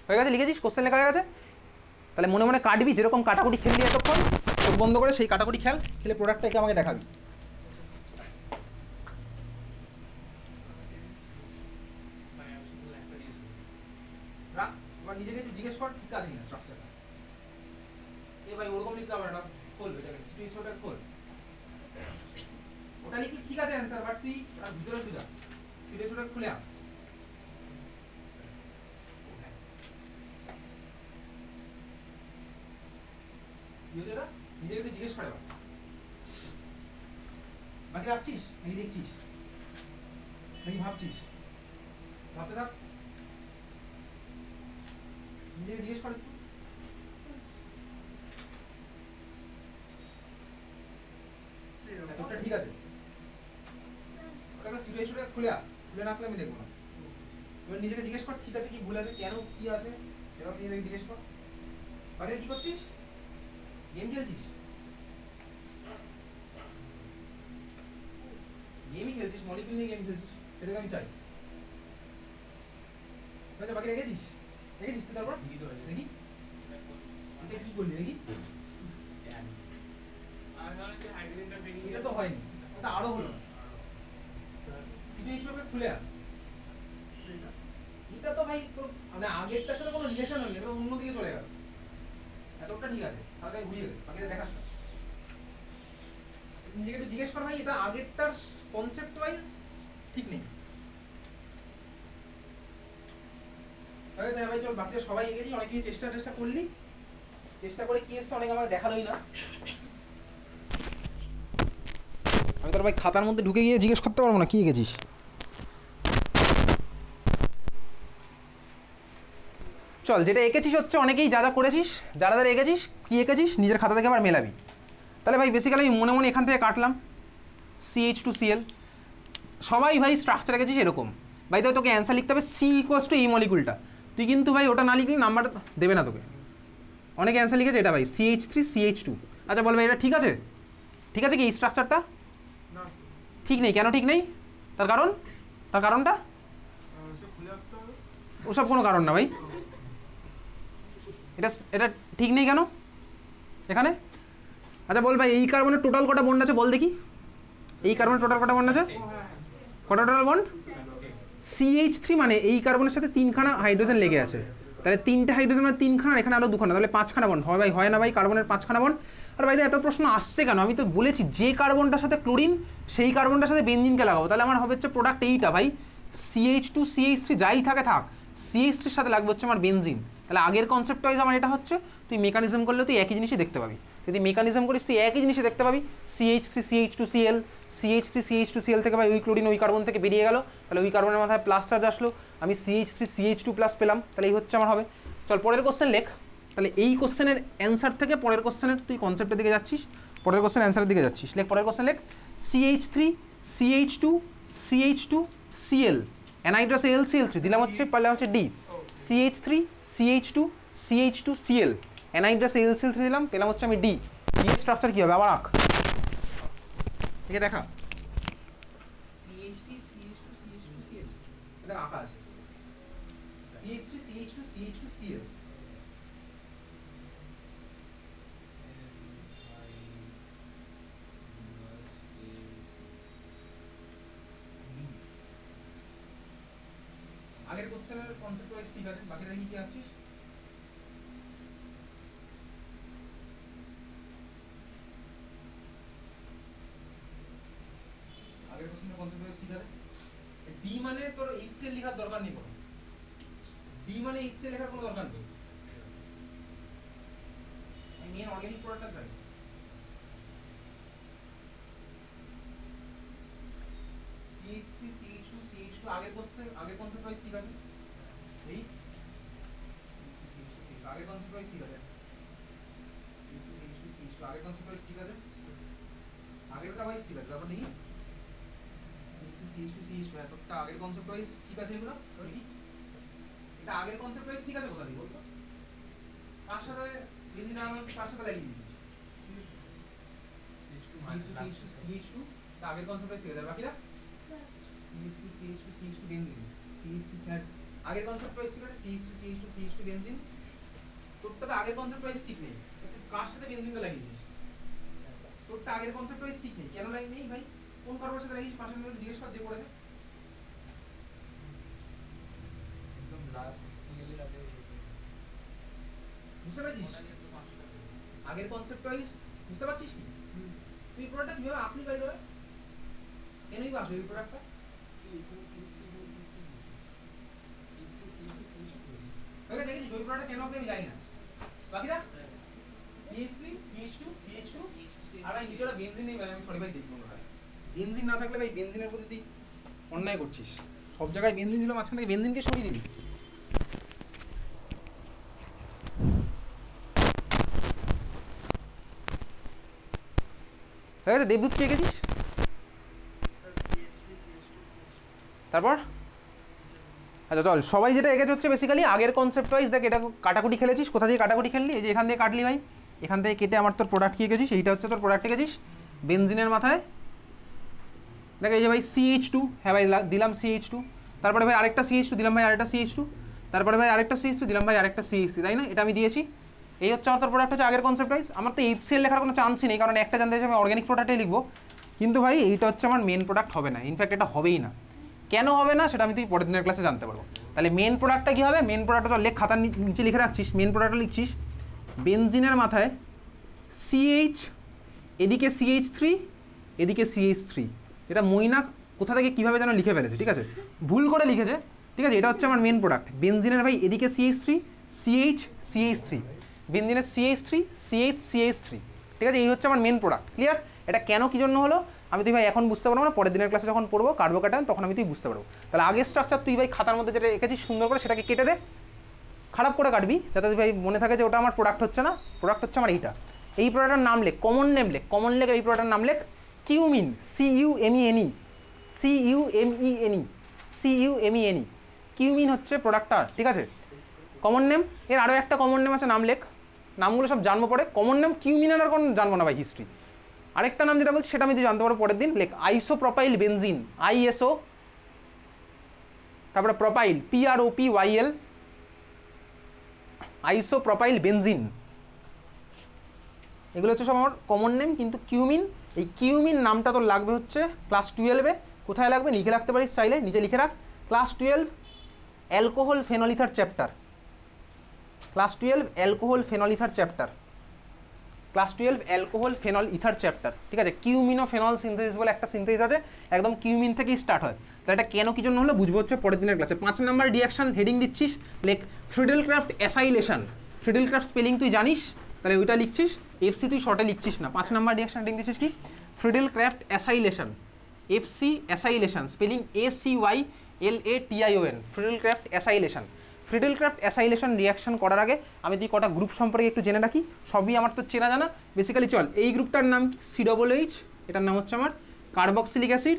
হয়ে গেছে, লিখেছিস, কোশ্চেন লেখা হয়ে গেছে। তাহলে মনে মনে কাটবি, যেরকম কাটাকুটি খেললি এতক্ষণ, চোখ বন্ধ করে সেই কাটাকুটি খেলে প্রোডাক্টটাকে আমাকে দেখাবি। এবার নিজেকে একটু জিজ্ঞেস কর ঠিক আছে কিনা স্ট্রাকচারটা। ভাই ওরকম লিখতে হবে না, খোল এটাকে, সিপিএইচটা খোল, ওটা লিখলে ঠিক আছে অ্যান্সার, বাট তুই ভিতরে যা, সিপিএইচটা খুলে আন। নিজেকে একটু জিজ্ঞেস করে বাকি রাখছিস নাকি দেখছিস নাকি ভাবছিস, ভাবতে থাক, নিজেকে জিজ্ঞেস করে এতটা ঠিক আছে, ওটাকে সিচুয়েশনটা খুলে না খুলে আমি দেখবো না। এবার নিজেকে জিজ্ঞেস কর ঠিক আছে কি ভুল আছে, কেন কি আছে, এবার নিজেকে জিজ্ঞেস কর। বাকি কি করছিস, গেম খেলছিস, গেমই খেলছিস, মলিকিউল নিয়ে গেম খেলছিস, সেটাকে আমি চাই। আচ্ছা বাকি রেখেছিস তুই, তারপর দেখি এটা কি করলি দেখি, এটা তো হয়নি, এটা আরো হলো না, সিপিএইচটা খুলে আন। এটা তো ভাই মানে আগেরটার সাথে কোনো রিলেশন হয়নি, এটা তো অন্যদিকে চলে গেল, এতটা ঠিক আছে, তাহলে ঘুরিয়ে দে, বাকিটা দেখাস না। নিজেকে একটু জিজ্ঞেস কর ভাই এটা আগেরটার কনসেপ্ট ওয়াইজ ঠিক নেই। ভাই চল বাকিটা সবাই এগেছি, অনেক কিছু চেষ্টা করলি, চেষ্টা করে কি এসছে অনেক আমাকে দেখালোই না। আমি তোর ভাই খাতার মধ্যে ঢুকে গিয়ে জিজ্ঞেস করতে পারবো না কি এঁকেছিস। চল যেটা এঁকেছিস হচ্ছে অনেকেই যা করেছিস, যারা এঁকেছিস কি এঁকেছিস নিজের খাতা থেকে আবার মেলাবি। তাহলে ভাই বেসিক্যালি আমি মনে মনে এখান থেকে কাটলাম CH2Cl, সবাই ভাই স্ট্রাকচার এঁকেছিস এরকম। ভাই তো তোকে অ্যান্সার লিখতে হবে C=, এই মলিকুলটা, তুই কিন্তু ভাই ওটা না লিখলে নাম্বার দেবে না তোকে। অনেকে অ্যান্সার লিখেছে এটা ভাই CH3CH2। আচ্ছা বল ভাই এটা ঠিক আছে, ঠিক আছে কি এই স্ট্রাকচারটা ঠিক নেই, কেন ঠিক নেই, তার কারণটা ওসব কোনো কারণ না ভাই, এটা ঠিক নেই কেন এখানে। আচ্ছা বল ভাই এই কার্বনের টোটাল কটা বন্ড আছে বল দেখি, এই কার্বনের টোটাল কটা বন্ড আছে, কটা টোটাল বন্ড, CH3 মানে এই কার্বনের সাথে 3খানা হাইড্রোজেন লেগে আছে, তাহলে 3টে হাইড্রোজেন মানে 3খানা, এখানে আরও 2খানা, তাহলে 5খানা বন্ড হয় ভাই, হয় না ভাই কার্বনের 5খানা বন্ড। আর ভাই এত প্রশ্ন আসছে কেন, আমি তো বলেছি যে কার্বনটার সাথে ক্লোরিন সেই কার্বনটার সাথে বেনজিনকে লাগাবো, তাহলে আমার হবে হচ্ছে প্রোডাক্ট এইটা ভাই, CH2CH3 যাই থাকে থাক, CH3 সাথে লাগবে হচ্ছে আমার বেনজিন। তাহলে আগের কনসেপ্ট ওয়াইজ আমার এটা হচ্ছে, তুই মেকানিজম করলে তুই একই জিনিসই দেখতে পাবি, যদি মেকানিজম করিস তুই একই জিনিসই দেখতে পাবি, CH3CH2Cl, CH3CH2Cl থেকে ভাই ওই ক্লোরিন ওই কার্বন থেকে বেরিয়ে গেল, তাহলে ওই কার্বনের মাথায় প্লাস চার্জ আসলো, আমি CH3CH2 প্লাস পেলাম, তাহলে এই হচ্ছে আমার হবে। চল পরের কোশ্চেন লেখ, তাহলে এই কোশ্চেনের অ্যান্সার থেকে পরের কোশ্চেনের তুই কনসেপ্টের দিকে যাচ্ছিস, পরের কোশ্চেন অ্যান্সারের দিকে যাচ্ছিস, লেখ পরের কোশ্চেন লেখ, CH3CH2CH2Cl অ্যানাইড্রাস AlCl3 দিলাম হচ্ছে, পারলে হচ্ছে D, CH3CH2CH2Cl অ্যানাইড্রাস AlCl3 দিলাম, পেলাম হচ্ছে আমি D। D এর স্ট্রাকচার কী হবে আবার আঁক, ঠিক আছে দেখা, CH3CH2CH2Cl এটা আঁকা আছে, CH3CH2CH2Cl আগের কোশ্চেনের কনসেপ্ট ওয়াইজ ঠিক আছে, বাকি দেখি কি আছিস। আগের কোশ্চেনের কনসেপ্ট ওয়াইজ ঠিক আছে, ডি মানে তোর HCl লেখার দরকার নেই, কোনো ডি মানে HCl লেখার কোনো দরকার নেই, আমি মেন অর্গানিক প্রোডাক্টটা জানি। CH3CH2CH2 আগের কোশ্চেন আগের কনসেপ্ট ওয়াইজ ঠিক আছে, এই আগের কনসেপ্ট ওয়াইজ ঠিক আছে, CH3CH2CH2 আগের কনসেপ্ট ওয়াইজ ঠিক আছে, আগেরটা ওয়াইজ ঠিক আছে, তারপর দেখি CH3CH2CH2 এতটা আগের কনসেপ্ট ওয়াইজ ঠিক আছে, এগুলো দেখি এটা আগের কনসেপ্ট ওয়াইজ ঠিক আছে, কোথা দিয়ে বলতো, কার সাথে বেঞ্জিন কার সাথে লাগিয়ে দিয়েছিস, CH2 তা আগের কনসেপ্ট ওয়াইজ ঠিক আছে, বাকিরা CH3CH2CH2 বেঞ্জিন CH3 স্যার আগের কনসেপ্ট ওয়াইজ ঠিক আছে, CH2 CH2 বেনজিন, তোরটা তো আগের কনসেপ্ট ওয়াইজ ঠিক নেই, কার সাথে বেনজিনটা লাগিয়েছিস? তোরটা আগের কনসেপ্ট ওয়াইজ ঠিক নেই, কেন লাইন নেই ভাই? কোন কার্বনের সাথে লাগিয়েছিস? পাঁচটা মিনিট জিজ্ঞেস কর, যে করেছে একদম লাস্ট সিএল এর আগে বুঝতে পারছিস? আগের কনসেপ্ট ওয়াইজ বুঝতে পারছিস কি? তুই প্রোডাক্টটা কিভাবে আপনি পাই দেবে? এনেই বা আসবে এই প্রোডাক্টটা ওকে দেখেছিস ওই প্রোডাক্টটা কেন আপনি আমি জানি না, বাকিটা CH3 CH2 CH2 আর ভাই নিচে ওটা বেনজিন নেই ভাই, আমি সরি ভাই দেখবো না ভাই, বেনজিন না থাকলে ভাই বেনজিনের প্রতি তুই অন্যায় করছিস, সব জায়গায় বেনজিন দিল, মাঝখান থেকে বেনজিনকে সরিয়ে দিবি। হয়ে গেছে, দেবদূত কে গেছিস? তারপর আচ্ছা চল, সবাই যেটা এগেছে হচ্ছে বেসিক্যালি আগের কনসেপ্ট ওয়াইজ। দেখ এটা কাটাকুটি খেলেছিস, কোথা দিয়ে কাটাকুটি খেললি? এই যে এখান থেকে কাটলি ভাই, এখান থেকে কেটে আমার তোর প্রোডাক্ট কি গেছিস, এইটা হচ্ছে তোর প্রোডাক্ট গেছিস বেনজিনের মাথায়। দেখ এই যে ভাই CH2, হ্যাঁ ভাই দিলাম CH2, তারপরে ভাই আরেকটা CH2 দিলাম ভাই, আরেকটা CH2, তারপরে ভাই আরেকটা CH2 দিলাম ভাই, আরেকটা CH3, তাই না? এটা আমি দিয়েছি। এই হচ্ছে আমার তোর প্রোডাক্ট হচ্ছে আগের কনসেপ্ট ওয়াইজ। আমার তো HCl লেখার কোনো চান্সই নেই, কারণ একটা জানতে চাই আমি অর্গানিক প্রোডাক্টে লিখবো, কিন্তু ভাই এইটা হচ্ছে আমার মেন প্রোডাক্ট হবে না, ইনফ্যাক্ট এটা হবেই না। কেন হবে না সেটা আমি তুই পরের দিনের ক্লাসে জানতে পারবো। তাহলে মেন প্রোডাক্টটা কী হবে? মেন প্রোডাক্টটা চল লেখ, খাতার নিচে লিখে রাখছিস। মেন প্রোডাক্টটা লিখছিস বেনজিনের মাথায় CH, এদিকে CH3, এদিকে CH3। এটা মইনা কোথা থেকে কীভাবে যেন লিখে ফেলেছে, ঠিক আছে, ভুল করে লিখেছে, ঠিক আছে। এটা হচ্ছে আমার মেন প্রোডাক্ট বেনজিনের ভাই, এদিকে CH3 CH CH3, বেনজিনের CH3 CH CH3, ঠিক আছে। এই হচ্ছে আমার মেন প্রোডাক্ট, ক্লিয়ার? এটা কেন কী জন্য হলো আমি তুই ভাই এখন বুঝতে পারবো না, পরের দিনের ক্লাসে যখন পড়বো কার্বোক্যাটায়ন তখন আমি তুই বুঝতে পারবো। তাহলে আগের স্ট্রাকচার তুই ভাই খাতার মধ্যে যেটা রেখেছিস সুন্দর করে সেটাকে কেটে দে, খারাপ করে কাটবি, যাতে ভাই মনে থাকে যে ওটা আমার প্রোডাক্ট হচ্ছে না, প্রোডাক্ট হচ্ছে আমার এইটা। এই প্রোডাক্টের নাম লেখ, কমন নেম লেখ, কমন লেখ, এই প্রোডাক্টের নাম লেখ cumin, CUMENE, CUMENE, CUMENE, cumin হচ্ছে প্রোডাক্টটা, ঠিক আছে। কমন নেম, এর আরও একটা কমন নেম আছে, নাম লেখ, নামগুলো সব জানবো পরে। কমন নেম কিউমিনের আর কোনো জানবো না ভাই, হিস্ট্রি। আরেকটা নাম যেটা বলছি সেটা আমি তুই জানতে পারবো পরের দিন, লেখ আইসোপ্রোপাইল বেনজিন, ISO, তারপরে প্রোপাইল PROPYL, আইসোপ্রোপাইল বেনজিন, এগুলো হচ্ছে সব আমার কমন নেম। কিন্তু কিউমিন, এই কিউমিন নামটা তোর লাগবে হচ্ছে ক্লাস 12-এ। কোথায় লাগবে লিখে রাখতে পারিস চাইলে, নিচে লিখে রাখ, class 12 alcohol phenol ether chapter, class 12 alcohol phenol ether chapter, class 12 alcohol phenol ether chapter, ঠিক আছে। কিউমিনো ফেনল সিনথেসিস বলে একটা সিনথেসিস আছে, একদম কিউমিন থেকেই স্টার্ট হয়। তাহলে এটা কেন কি জন্য হলো বুঝবো হচ্ছে পরের দিনের ক্লাসে। 5 নম্বর রিঅ্যাকশন হেডিং দিচ্ছিস, লেখ ফ্রিডেলক্রাফট অ্যাসাইলেশন। ফ্রিডেলক্রাফট স্পেলিং তুই জানিস, তাহলে ওইটা লিখছিস, FC তুই শর্টে লিখছিস না। 5 নম্বর রিঅ্যাকশন হেডিং দিচ্ছিস কি? Friedel Crafts acylation, FC acylation, spelling ACYLATION, Friedel Crafts acylation. Friedel Crafts acylation reaction করার আগে আমি তুই কটা গ্রুপ সম্পর্কে একটু জেনে রাখি, সবই আমার তো চেনা জানা বেসিক্যালি। চল, এই গ্রুপটার নাম COOH, এটার নাম হচ্ছে আমার কার্বক্সিলিক অ্যাসিড।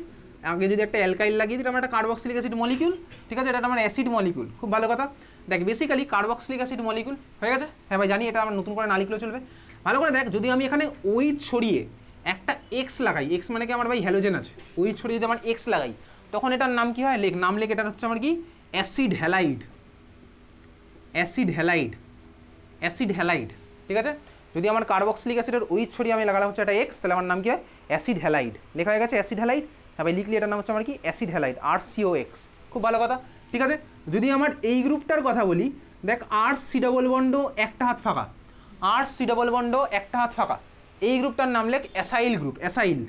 আগে যদি একটা অ্যালকাইল লাগিয়ে দিই, আমার একটা কার্বক্সিলিক অ্যাসিড মলিকিউল, ঠিক আছে, এটা আমার অ্যাসিড মলিকিউল, খুব ভালো কথা। দেখ বেসিক্যালি কার্বক্সিলিক অ্যাসিড মলিকিউল হয়ে গেছে, হ্যাঁ ভাই জানি, এটা আমার নতুন করে না লিখলেও চলবে। ভালো করে দেখ, যদি আমি এখানে OH সরিয়ে একটা X লাগাই, X মানে কি আমার ভাই হ্যালোজেন আছে, OH সরিয়ে যদি আমার X লাগাই, তখন এটার নাম কি হয়? লেখ, নাম লেখ, এটার হচ্ছে আমার কি? Acid halide, acid halide, acid halide, ঠিক আছে। যদি আমার কার্বক্সিলিক অ্যাসিডের OH সরিয়ে আমি লাগালাম হচ্ছে একটা X, তাহলে আমার নাম কি হয়? অ্যাসিড হ্যালাইড, লেখা হয়ে গেছে অ্যাসিড হ্যালাইড। হ্যাঁ ভাই লিখলি, এটার নাম হচ্ছে আমার কি? অ্যাসিড হ্যালাইড, RCOX, খুব ভালো কথা, ঠিক আছে। যদি আমার এই গ্রুপটার কথা বলি, দেখ RC ডবল বন্ড একটা হাত ফাঁকা, RC ডবল বন্ড একটা হাত ফাঁকা, এই গ্রুপটার নাম লেখ acyl group, acyl,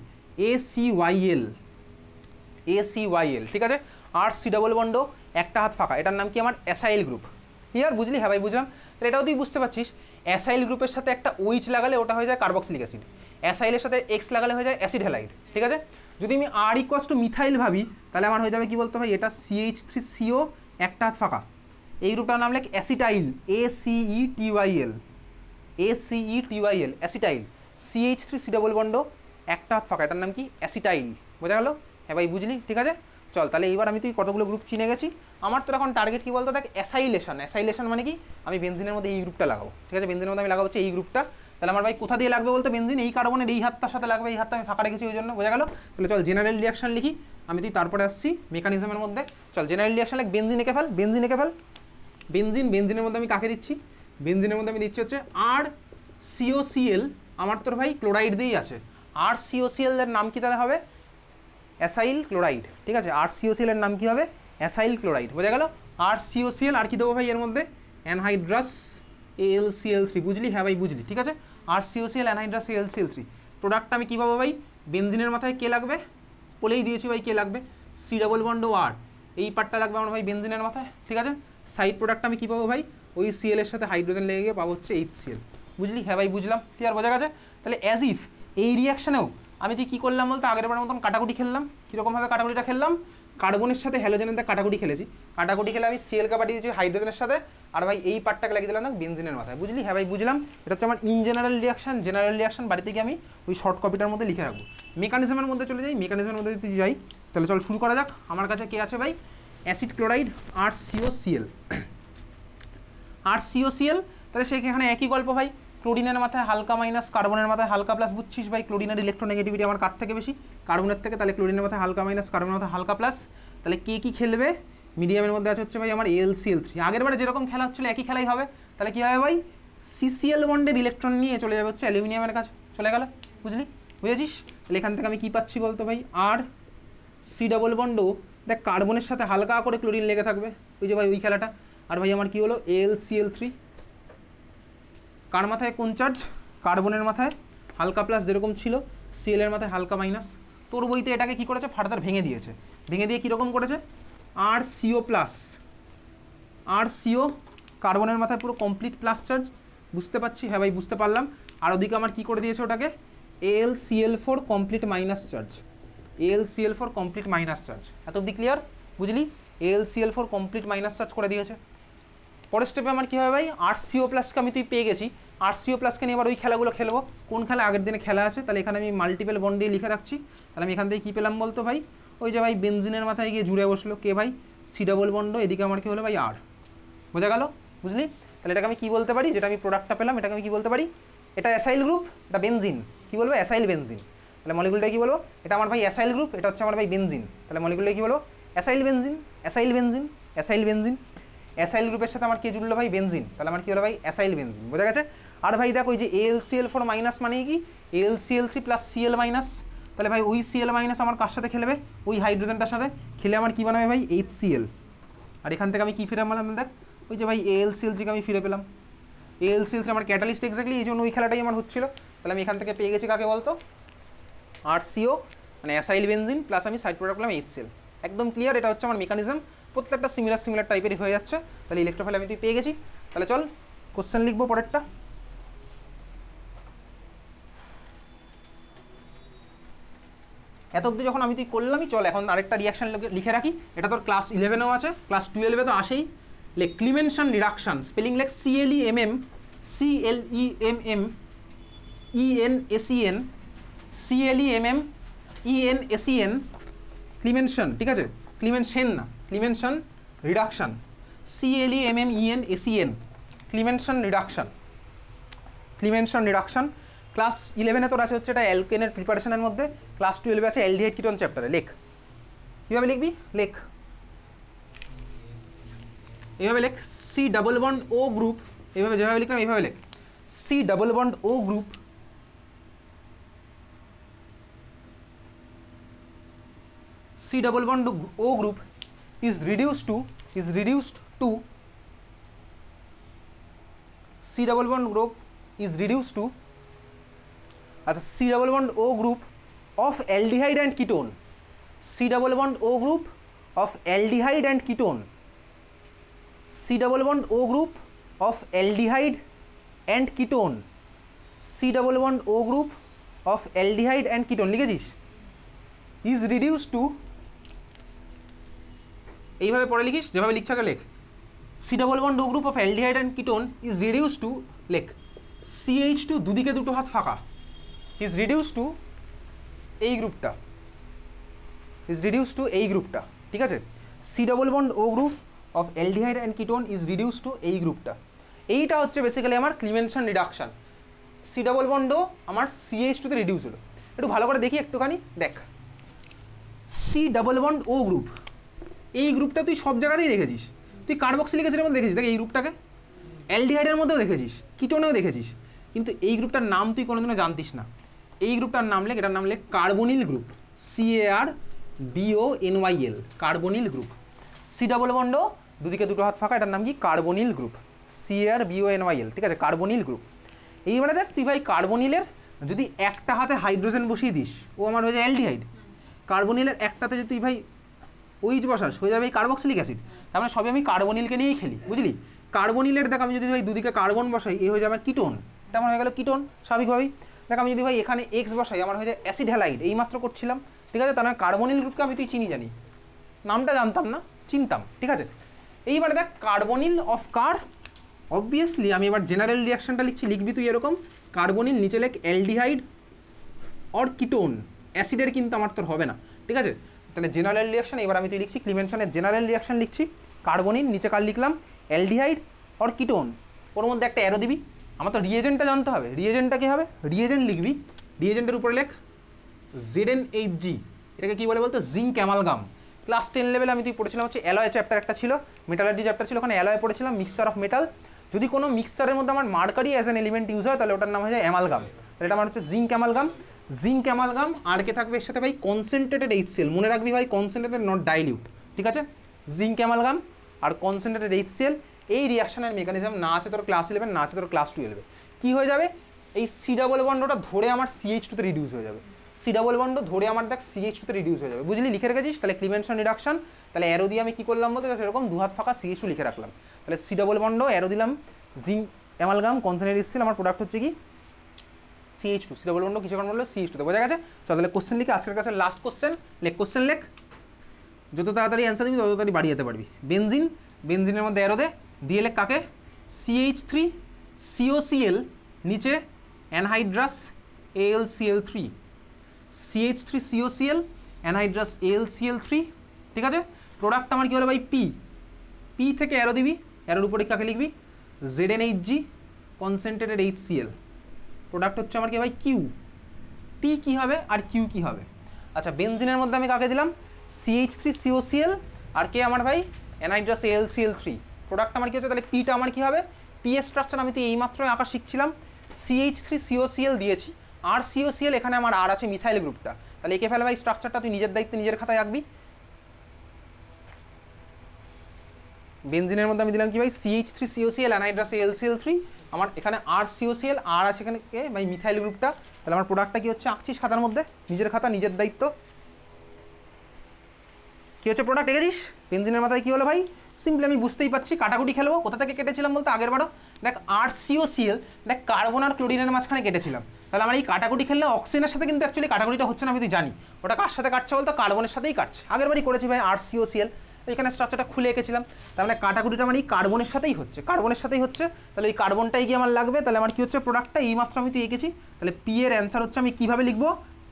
ACYL, ACYL, ঠিক আছে। RC ডবল বন্ড একটা হাত ফাঁকা, এটার নাম কি? আমার অ্যাসাইল গ্রুপ, ক্লিয়ার? বুঝলি? হ্যাঁ ভাই বুঝলাম। তাহলে এটাও তুই বুঝতে পারছিস, অ্যাসাইল গ্রুপের সাথে একটা OH লাগালে ওটা হয়ে যায় কার্বক্সিলিক অ্যাসিড, অ্যাসাইলের সাথে X লাগালে হয়ে যায় অ্যাসিড হ্যালাইড, ঠিক আছে। যদি আমি R = মিথাইল ভাবি, তাহলে আমার হয়ে যাবে কি বলতে ভাই? এটা CH3CO একটা হাত ফাঁকা, এই গ্রুপটার নাম লেখ acetyl, ACETYL, ACETYL, acetyl. CH3C double bond একটা হাত ফাঁকা, এটার নাম কি? অ্যাসিটাইল, বোঝা গেল? হ্যাঁ ভাই বুঝলি, ঠিক আছে। চল, তাহলে এইবার আমি তুই কতগুলো গ্রুপ চিনে গেছি। আমার তো এখন টার্গেট কি বলতো? দেখ অ্যাসাইলেশন, অ্যাসাইলেশন মানে কি? আমি বেনজিনের মধ্যে এই গ্রুপটা লাগাবো, ঠিক আছে, বেনজিনের মধ্যে আমি লাগাবো হচ্ছে এই গ্রুপটা। তাহলে আমার ভাই কোথা দিয়ে লাগবে বলতো বেনজিন? এই কার্বনের এই হাতটার সাথে লাগবে, এই হাতটা আমি ফাঁকা রেখেছি ওই জন্য, বোঝা গেল? তাহলে চল জেনারেল রিঅ্যাকশন লিখি। আমি তুই তারপরে আসছি মেকানিজমের মধ্যে। চল জেনারেল রিয়াকশন লাইক বেনজিন এঁকে ফেল, বেনজিন এঁকে ফেল। বেনজিনের মধ্যে আমি কাকে দিচ্ছি? বেনজিনের মধ্যে আমি দিচ্ছি হচ্ছে আর সিওসিএল। আমার তোর ভাই ক্লোরাইড দিয়েই আছে। আর সিওসিএল এর নাম কি তাহলে হবে? Acyl chloride. ঠিক আছে, আর সিওসিএল এর নাম কি হবে? Acyl chloride. বোঝা গেল? আর সিওসিএল আর কি দেবো ভাই এর মধ্যে? Anhydrous AlCl3। বুঝলি? হ্যাঁ ভাই বুঝলি। ঠিক আছে, আর সিওসিএল অ্যানহাইড্রাস AlCl3। প্রোডাক্টটা আমি কী পাবো ভাই? বেনজিনের মাথায় কে লাগবে? বলেই দিয়েছি ভাই কে লাগবে, সি ডাবল বন্ড ও আর। এই পার্টটা লাগবে আমার ভাই বেনজিনের মাথায়। ঠিক আছে, সাইড প্রোডাক্টটা আমি কী পাবো ভাই? ওই সিএল এর সাথে হাইড্রোজেন লেগে গিয়ে পাবো হচ্ছে HCl। বুঝলি? হ্যাঁ ভাই বুঝলাম। ক্লিয়ার? বোঝা গেছে? তাহলে অ্যাজ ইফ এই রিয়াকশানেও আমি তুই কী করলাম বলতে আগের বারের মতন কাটাকুটি খেললাম। কীরকমভাবে কাটাকুটিটা খেললাম? কার্বনের সাথে হ্যালোজেনের কাটাকুটি খেলেছি। কাটাকুটি খেলে আমি সিএলকে পাঠিয়ে দিয়েছি হাইড্রোজেনের সাথে, আর ভাই এই পার্টটাকে লাগিয়ে দিলাম না বেনজিনের মাথায়। বুঝলি? হ্যাঁ ভাই বুঝলাম। এটা হচ্ছে আমার in general reaction. General reaction বাড়িতে গিয়ে আমি ওই শর্ট কপিটার মধ্যে লিখে রাখবো। মেকানিজমের মধ্যে চলে যাই। মেকানিজমের মধ্যে যদি যাই তাহলে চল শুরু করা যাক। আমার কাছে কে আছে ভাই? অ্যাসিড ক্লোরাইড আর সিওসিএল। আর সিওসিএল, তাহলে সেখানে একই গল্প ভাই। ক্লোরিনের মাথায় হালকা মাইনাস, কার্বনের মাথায় হালকা প্লাস। বুঝছিস ভাই ক্লোরিনের ইলেকট্রোনেগেটিভিটি আমার কার থেকে বেশি? কার্বনের থেকে। তাহলে ক্লোরিনের মাথায় হালকা মাইনাস, কার্বনের মাথায় হালকা প্লাস। তাহলে কে কী খেলবে? মিডিয়ামের মধ্যে আছে হচ্ছে ভাই আমার AlCl3। আগের বারে যেরকম খেলা হচ্ছিলো একই খেলাই হবে। তাহলে কী হবে ভাই? CCl বন্ডের ইলেকট্রন নিয়ে চলে যাবে হচ্ছে অ্যালুমিনিয়ামের কাছে। চলে গেল? বুঝলি? বুঝেছিস? তাহলে এখান থেকে আমি কী পাচ্ছি বলতো ভাই? আর সি ডাবল বন্ডও দেখ কার্বনের সাথে হালকা করে ক্লোরিন লেগে থাকবে। ওই যে ভাই ওই খেলাটা। আর ভাই আমার কী হলো? AlCl3। কার মাথায় কোন চার্জ? কার্বনের মাথায় হালকা প্লাস যেরকম ছিল, সিএল এর মাথায় হালকা মাইনাস। তোর বইতে এটাকে কী করেছে? ফার্দার ভেঙে দিয়েছে। ভেঙে দিয়ে কীরকম করেছে? আর সিও প্লাস, আর সিও কার্বনের মাথায় পুরো কমপ্লিট প্লাস চার্জ। বুঝতে পারছি? হ্যাঁ ভাই বুঝতে পারলাম। আর ওদিকে আমার কী করে দিয়েছে ওটাকে? AlCl4 complete minus charge. AlCl4 complete minus charge. এত অব্দি ক্লিয়ার? বুঝলি? AlCl4 কমপ্লিট মাইনাস চার্জ করে দিয়েছে। পরের স্টেপে আমার কী হবে ভাই? RCO প্লাসকে আমি তুই পেয়ে গেছি। RCO প্লাসকে নিয়ে এবার ওই খেলাগুলো খেলবো। কোন খেলা? আগের দিনে খেলা আছে। তাহলে এখানে আমি মাল্টিপল বন্ড দিয়ে লিখে রাখছি। তাহলে আমি এখান থেকে কী পেলাম বলতো ভাই? ওই যে ভাই বেনজিনের মাথায় গিয়ে জুড়ে বসলো কে ভাই? C double bond. এদিকে আমার কী হলো ভাই? আর। বোঝা গেল? বুঝলি? তাহলে এটাকে আমি কী বলতে পারি? যেটা আমি প্রোডাক্টটা পেলাম এটাকে আমি কী বলতে পারি? এটা অ্যাসাইল গ্রুপ, এটা বেনজিন। কী বলবো? Acyl benzene. তাহলে মলিকুলটা কী বলবো? এটা আমার ভাই অ্যাসাইল গ্রুপ, এটা হচ্ছে আমার ভাই বেনজিন। তাহলে মলিকুলটা কী বলবো? Acyl benzene, acyl benzene, acyl benzene. Acyl গ্রুপের সাথে আমার কে জুড়লো ভাই? বেনজিন। তাহলে আমার কী হলো ভাই? Acyl benzene. বোঝা গেছে? আর ভাই দেখ ওই যে AlCl4 মাইনাস মানে কি? AlCl3 plus Cl minus. তাহলে ভাই ওই Cl মাইনাস আমার কার সাথে খেলবে? ওই হাইড্রোজেনটার সাথে খেলে আমার কী বানাবে ভাই? HCl। আর এখান থেকে আমি কী ফিরে পেলাম দেখ? ওই যে ভাই AlCl3কে আমি ফিরে পেলাম। AlCl3 আমার ক্যাটালিস্ট এক্স্যাক্টলি, এই জন্য ওই খেলাটাই আমার হচ্ছিল। তাহলে আমি এখান থেকে পেয়ে গেছি কাকে বলতো? RCO মানে অ্যাসাইল বেনজিন প্লাস আমি সাইড প্রোডাক্ট পেলাম HCl। একদম ক্লিয়ার? এটা হচ্ছে আমার মেকানিজম। প্রত্যেকটা সিমিলার টাইপেরই হয়ে যাচ্ছে। তাহলে ইলেকট্রোফাইল আমি তুই পেয়ে গেছি। তাহলে চল কোশ্চেন লিখবো পরেরটা। এত অবধি যখন আমি তুই করলামই, চল এখন আরেকটা রিয়াকশন লিখে রাখি। এটা তোর ক্লাস 11এও আছে, ক্লাস 12এ তো আসেই। লেখ ক্লিমেনশন রিডাকশন। স্পেলিং লেখ CLEMM, CLEMM ENSEN, CLEMM ENSEN, Clemmensen. ঠিক আছে? ক্লিমেনশন না, Clemmensen reduction. CLEMM ENSEN, Clemmensen reduction. Clemmensen reduction class 11এ তোর আছে হচ্ছে এটা অ্যালকেনের প্রিপারেশনের মধ্যে। ক্লাস 12এ আছে অ্যালডিহাইড কিটোন চ্যাপ্টারে। লেখ কীভাবে লিখবি? লেখ এইভাবে লেখ, সি ডাবল বন্ড ও গ্রুপ। এইভাবে যেভাবে লিখলাম এইভাবে লেখ, C double bond O group, C double bond O group is reduced to C double bond group is reduced to C double bond O group of aldehyde and ketone. C double bond O group of aldehyde and ketone. C double bond O group of aldehyde and ketone. C double bond O group of aldehyde and ketone লিখেছিস? is reduced to, এইভাবে পরে লিখিস যেভাবে লিখছ আগে লেখ, C double bond O group of aldehyde and ketone is reduced to, লেখ CH2 দুদিকে দুটো হাত ফাঁকা, is reduced to এই গ্রুপটা, is reduced to এই গ্রুপটা। ঠিক আছে? C double bond O group of aldehyde and ketone is reduced to এই গ্রুপটা। এইটা হচ্ছে বেসিক্যালি আমার ক্লিমেনশন রিডাকশন। C double bond ও আমার CH2 তে রিডিউস হলো। একটু ভালো করে দেখি একটুখানি দেখ। সি ডাবল বন্ড ও গ্রুপ, এই গ্রুপটা তুই সব জায়গাতেই দেখেছিস, তুই কার্বক্সিলিক অ্যাসিডের মধ্যে দেখেছিস, দেখ এই গ্রুপটাকে অ্যালডিহাইডের মধ্যেও দেখেছিস, কিটোনেও দেখেছিস, কিন্তু এই গ্রুপটার নাম তুই কোনোদিনও জানতিস না। এই গ্রুপটার নাম লেখ, এটার নাম লেখ carbonyl group, CARBONYL, carbonyl group. C double bond দুদিকে দুটো হাত ফাঁকা, এটার নাম কি কার্বনিল গ্রুপ, CARBONYL, ঠিক আছে, কার্বনিল গ্রুপ। এইবারে দেখ তুই ভাই কার্বনিলের যদি একটা হাতে হাইড্রোজেন বসিয়ে দিস, ও আমার হয়ে যায় অ্যালডিহাইড, কার্বনিলের একটাতে যদি তুই ভাই ওইচ বসাস হয়ে যাবে এই কার্বক্সিলিক অ্যাসিড। তার মানে সবই আমি কার্বনিলকে নিয়েই খেলি, বুঝলি। কার্বনিলের দেখ আমি যদি ভাই দুদিকে কার্বন বসাই, এই হয়ে যাবে আমার কিটোন, এটা আমার হয়ে গেল কিটোন স্বাভাবিকভাবেই। দেখ আমি যদি ভাই এখানে এক্স বসাই, আমার হয়ে যায় অ্যাসিড হ্যালাইড, এই মাত্র করছিলাম, ঠিক আছে। তার মানে কার্বনিল গ্রুপকে আমি তুই চিনি জানি, নামটা জানতাম না, চিনতাম, ঠিক আছে। এইবারে দেখ কার্বনিল অফ কার, অবভিয়াসলি আমি এবার জেনারেল রিয়াকশনটা লিখছি, লিখবি তুই এরকম কার্বনিল, নিচে লেখ অ্যালডিহাইড অর কিটোন, অ্যাসিডের কিন্তু আমার তোর হবে না, ঠিক আছে। তাহলে জেনারেল রিয়াকশন এবার আমি তুই লিখছি ক্লিমেনশনের জেনারেল রিয়াকশন লিখছি, কার্বনিল নিচে কার লিখলাম অ্যালডিহাইড অর কিটোন, ওর মধ্যে একটা অ্যারো দিবি। আমার তো রিয়েজেন্টটা জানতে হবে, রিয়েজেন্টটা কী হবে, রিয়েজেন্ট লিখবি, রিয়েজেন্টের উপরে লেখ ZnHg, এটাকে কী বলে বলতো জিঙ্ক অ্যামালগাম। ক্লাস 10 লেভেলে আমি তুই পড়েছিলাম হচ্ছে অ্যালয় চ্যাপ্টার একটা ছিল, মেটালার্জি চ্যাপ্টার ছিল, ওখানে অ্যালয় পড়েছিলাম, মিক্সচার অফ মেটাল। যদি কোনো মিক্সচারের মধ্যে আমার mercury as an element use হয় তাহলে ওটার নাম হয়ে যায় অ্যামালগাম, তাহলে এটা আমার হচ্ছে জিঙ্ক অ্যামালগাম। জিঙ্ক অ্যামালগাম আর কে থাকবে এর সাথে ভাই কনসেন্ট্রেটেড HCl, মনে রাখবি ভাই কনসেন্ট্রেটেড নট ডাইলিউট, ঠিক আছে। জিঙ্ক অ্যামালগাম আর কনসেন্ট্রেটেড HCl, এই রিয়াকশনের মেকানিজম না আছে তোর ক্লাস 11, না আছে তোর ক্লাস 12। কী হয়ে যাবে, এই সি ডাবল বন্ডটা ধরে আমার CH2 তে রিডিউস হয়ে যাবে, সি ডাবল বন্ড ধরে আমার দেখ CH2 তে রিডিউস হয়ে যাবে, বুঝলি, লিখে রেখেছিস। তাহলে ক্লিমেনশন রিডাকশন, তাহলে অ্যারো দিয়ে আমি কী করলাম বলতে সেরকম দু হাত ফাঁকা CH2 লিখে রাখলাম, তাহলে সি ডাবল বন্ড অ্যারো দিলাম জিঙ্ক অ্যামালগাম কনসেন্ট্রেটেড HCl, আমার প্রোডাক্ট হচ্ছে কি CH2, সি ডাবল বন্ড কিসে বললো CH2 তে, বোঝা গেছে। চল তাহলে কোশ্চেন লিখে আজকের কাছে লাস্ট কোশ্চেন লেখ, কোশ্চেন লেখ, যত তাড়াতাড়ি অ্যান্সার দিবি তত তাড়াতাড়ি বাড়িয়ে যেতে পারবি। বেনজিন, বেনজিনের মধ্যে অ্যারো দে, দিয়ে লেখ কাকে CH3COCl, নিচে anhydrous AlCl3, CH3COCl anhydrous AlCl3, ঠিক আছে। প্রোডাক্ট আমার কী হলো ভাই পি থেকে অ্যারো দিবি, অ্যারোর উপরে কাকে লিখবি ZnHg কনসেন্ট্রেটেড HCl, প্রোডাক্ট হচ্ছে আমার কি ভাই কিউ, পি কী হবে আর কিউ কী হবে। আচ্ছা বেনজিনের মধ্যে আমি কাকে দিলাম CH3COCl আর কে আমার ভাই অ্যানহাইড্রাস AlCl3, প্রোডাক্ট আমার কী হচ্ছে, তাহলে পিটা আমার কী হবে, পি এর স্ট্রাকচার আমি তো এইমাত্রই আঁকা শিখছিলাম, CH3COCl দিয়েছি, আর COCl এখানে আমার আর আছে মিথাইল গ্রুপটা, তাহলে একে ফেলে ভাই স্ট্রাকচারটা তুই নিজের দায়িত্বে নিজের খাতায় আঁকবি। বেনজিনের মধ্যে আমি দিলাম কি ভাই CH3COCl অ্যানহাইড্রাস AlCl3, আমার এখানে আর COCl আর আছে এখানে কে ভাই মিথাইল গ্রুপটা, তাহলে আমার প্রোডাক্টটা কি হচ্ছে আঁকছিস খাতার মধ্যে, নিজের খাতা নিজের দায়িত্ব। কী হচ্ছে প্রোডাক্ট এঁকেছিস, বেনজিনের মাথায় কী হলো ভাই, সিম্পলি আমি বুঝতেই পারছি, কাটাকুটি খেলবো, কোথা থেকে কেটেছিলাম বলতে আগের বারও দেখ আর COCl, দেখ কার্বন আর ক্লোরিনের মাঝখানে কেটেছিলাম, তাহলে আমার এই কাটাকুটি খেললে অক্সিজেনের সাথে কিন্তু অ্যাকচুয়ালি কাটাকুটিটা হচ্ছে না, আমি তুই জানি ওটা কার সাথে কাটছে বলতো কার্বনের সাথেই কাটছে, আগের বারই করেছি ভাই আর COCl, এখানে স্ট্রাকচারটা খুলে এঁকেছিলাম, তার মানে কাটাকুটিটা মানে এই কার্বনের সাথেই হচ্ছে, কার্বনের সাথেই হচ্ছে, তাহলে এই কার্বনটাই গিয়ে আমার লাগবে, তাহলে আমার কী হচ্ছে প্রোডাক্টটা এইমাত্র আমি তুই এঁকেছি, তাহলে পি এর অ্যান্সার হচ্ছে আমি কীভাবে লিখবো,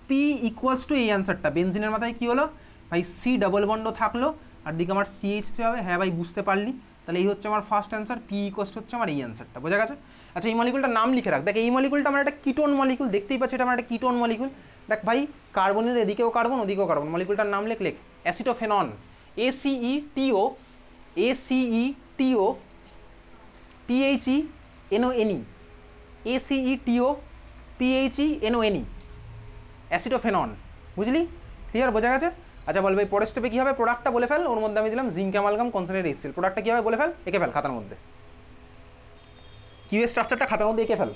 পি ইকুয়ালস টু এই অ্যান্সারটা, বেনজিনের মাথায় কী হলো ভাই সি ডাবল বন্ড থাকলো আর দিকে আমার CH3 হবে, হ্যাঁ ভাই বুঝতে পারলি, তাহলে এই হচ্ছে আমার ফার্স্ট অ্যান্সার, পি ইকুয়ালস হচ্ছে আমার এই অ্যান্সারটা, বোঝা গেছে। আচ্ছা এই মলিকুলটার নাম লিখে রাখ, দেখ এই মলিকুলটা আমার একটা কিটোন মলিকুল, দেখতেই পাচ্ছি এটা আমার একটা কিটোন মলিকুল, দেখ ভাই কার্বনের এদিকেও কার্বন ওদিকেও কার্বন, মলিকুলটার নাম লেখ acetophenone, ACETO PHENONE, ACETO PHENONE, acetophenone, বুঝলি, ক্লিয়ার, বোঝা গেছে। আচ্ছা বল ভাই পরের স্টেপে কী হবে, প্রোডাক্টটা বলে ফেল, ওর মধ্যে আমি দিলাম জিঙ্ক অ্যামালগাম কনসেন্ট্রেটেড HCl, প্রোডাক্টটা কী হবে বলে ফেল, এঁকে ফেল খাতার মধ্যে, কিউ এর স্ট্রাকচারটা খাতার মধ্যে এঁকে ফেল।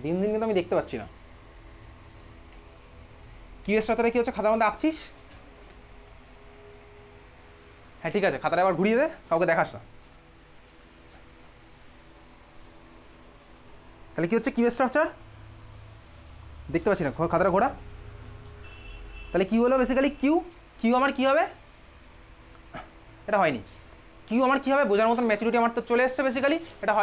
দিন দিন কিন্তু আমি দেখতে পাচ্ছি না, কিউ এর স্ট্রাকচারে কী হচ্ছে খাতার মধ্যে আঁকছিস, হ্যাঁ ঠিক আছে খাতাটা আবার ঘুরিয়ে দে, কাউকে দেখাস না, তাহলে কী হচ্ছে কিউ এর স্ট্রাকচার দেখতে পাচ্ছি না, খাতাটা ঘোরা, তাহলে কী হলো বেসিক্যালি কিউ, কিউ আমার কী হবে, এটা হয়নি, কিউ আমার কী হবে বোঝার মতন ম্যাচুরিটি আমার তো চলে এসছে, বেসিক্যালি এটা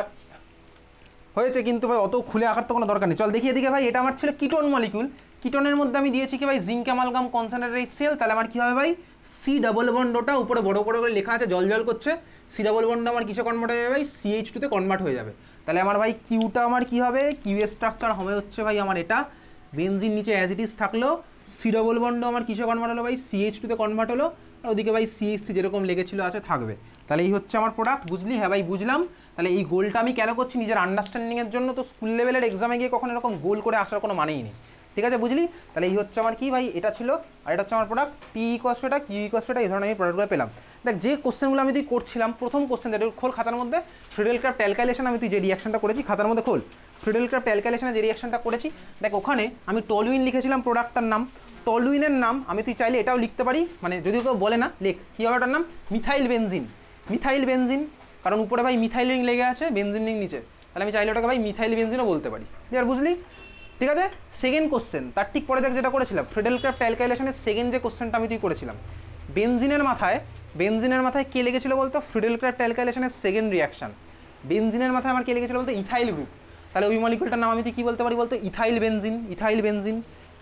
হয়েছে, কিন্তু ভাই অত খুলে আঁকার তো কোনো দরকার নেই, চল দেখি এদিকে ভাই, এটা আমার ছিল কিটোন মলিকুল, কিটনের মধ্যে আমি দিয়েছি কি ভাই জিঙ্ক অ্যামালগাম কনসেন্ট্রেটেড HCl, তাহলে আমার কি হবে ভাই সি ডাবল বন্ডটা উপরে বড় করে লেখা আছে জল জল করছে, সি ডাবল বন্ড আমার কিসে কনভার্ট হয়ে যাবে ভাই CH2 তে কনভার্ট হয়ে যাবে। তাহলে আমার ভাই কিউটা আমার কি হবে, কিউ এর স্ট্রাকচার হবে হচ্ছে ভাই আমার এটা, বেনজিন নিচে অ্যাজ ইট ইজ থাকলো, সি ডাবল বন্ড আমার কিসে কনভার্ট হলো ভাই CH2 তে কনভার্ট হলো, আর ওদিকে ভাই CH3 যেরকম লেগেছিল আছে থাকবে। তাহলে এই হচ্ছে আমার প্রোডাক্ট, বুঝলি? হ্যাঁ ভাই বুঝলাম। তাহলে এই গোলটা আমি কেন করছি, নিজের আন্ডারস্ট্যান্ডিংয়ের জন্য। তো স্কুল লেভেলের এক্সামে গিয়ে কখনো এরকম গোল করে আসার কোনো মানেই নেই, ঠিক আছে বুঝলি? তাহলে এই হচ্ছে আমার কি ভাই, এটা ছিল, আর এটা হচ্ছে আমার প্রোডাক্ট পি ইকুয়ালস টু এটা, কিউ ইকুয়ালস টু এটা, এই ধরনের আমি প্রোডাক্টগুলো পেলাম। দেখ যে কোশ্চেনগুলো আমি তুই করছিলাম, প্রথম কোশ্চেন যেটা খোল খাতার মধ্যে, ফ্রিডেল ক্রাফট অ্যালকাইলেশন আমি তুই যে রিয়াকশনটা করেছি খাতার মধ্যে খোল, ফ্রিডেল ক্রাফট অ্যালকাইলেশনে যে রিয়াকশনটা করেছি, দেখ ওখানে আমি টলুইন লিখেছিলাম প্রোডাক্টটার নাম, টলুইনের নাম আমি তুই চাইলে এটাও লিখতে পারি, মানে যদি কেউ বলে না লেখ, কী হবে ওটার নাম মিথাইল বেনজিন, মিথাইল বেনজিন, কারণ উপরে ভাই মিথাইল রিং লেগে আছে, বেনজিন রিং নিচে, তাহলে আমি চাইলে ওটাকে ভাই মিথাইল বেনজিনও বলতে পারি, ক্লিয়ার বুঝলি? ঠিক আছে। সেকেন্ড কোশ্চেন তার ঠিক পরে দেখ যেটা করেছিলাম, ফ্রিডেল ক্রাফট অ্যালকাইলেশনের সেকেন্ড যে কোশ্চেনটা আমি তুই করেছিলাম, বেনজিনের মাথায় কে লেগেছিল বলতো, ফ্রিডেল ক্রাফট অ্যালকাইলেশনের সেকেন্ড রিয়াকশন, বেনজিনের মাথায় আমার কে লেগেছিল বলতো ইথাইল গ্রুপ, তাহলে ওই মলিকুলটার নাম আমি তুই কী বলতে পারি বলতো, ethyl benzene, ethyl benzene.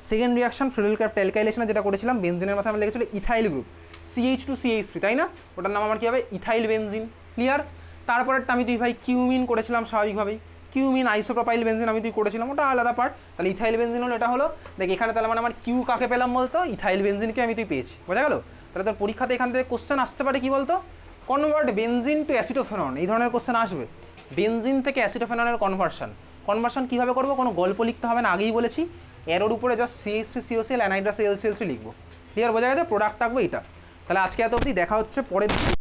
Second reaction Friedel Crafts অ্যালকাইলেশনে যেটা করেছিলাম, বেনজিনের মাথায় আমার লেগেছিল ইথাইল গ্রুপ, CH2CH3, তাই না? ওটার নাম আমার কী হবে, ইথাইল বেনজিন, ক্লিয়ার? তারপরেরটা আমি তুই ভাই কিউমিন করেছিলাম স্বাভাবিকভাবেই, কিউমিন আইসোপ্রোপাইল বেনজিন আমি তুই করেছিলাম, ওটা আলাদা পার্ট। তাহলে ইথাইল বেনজিন হলো, এটা হলো, দেখ এখানে তাহলে মানে আমার কিউ কাকে পেলাম বলতো, ইথাইল বেনজিনকে আমি তুই পেয়েছি, বোঝা গেল? তাহলে তোর পরীক্ষাতে এখান থেকে কোশ্চেন আসতে পারে কি বলতো, কনভার্ট বেনজিন টু অ্যাসিটোফেনন, এই ধরনের কোশ্চেন আসবে, বেনজিন থেকে অ্যাসিটোফেননের কনভার্সন কীভাবে করবো, কোনো গল্প লিখতে হবে না, আগেই বলেছি, এরোর উপরে জাস্ট CH3COCl অ্যানাইড্রাস LCl3 লিখবো, ক্লিয়ার? বোঝা গেছে? প্রোডাক্ট থাকবে এটা। তাহলে আজকে এত অবধি, দেখা হচ্ছে পরের দিন।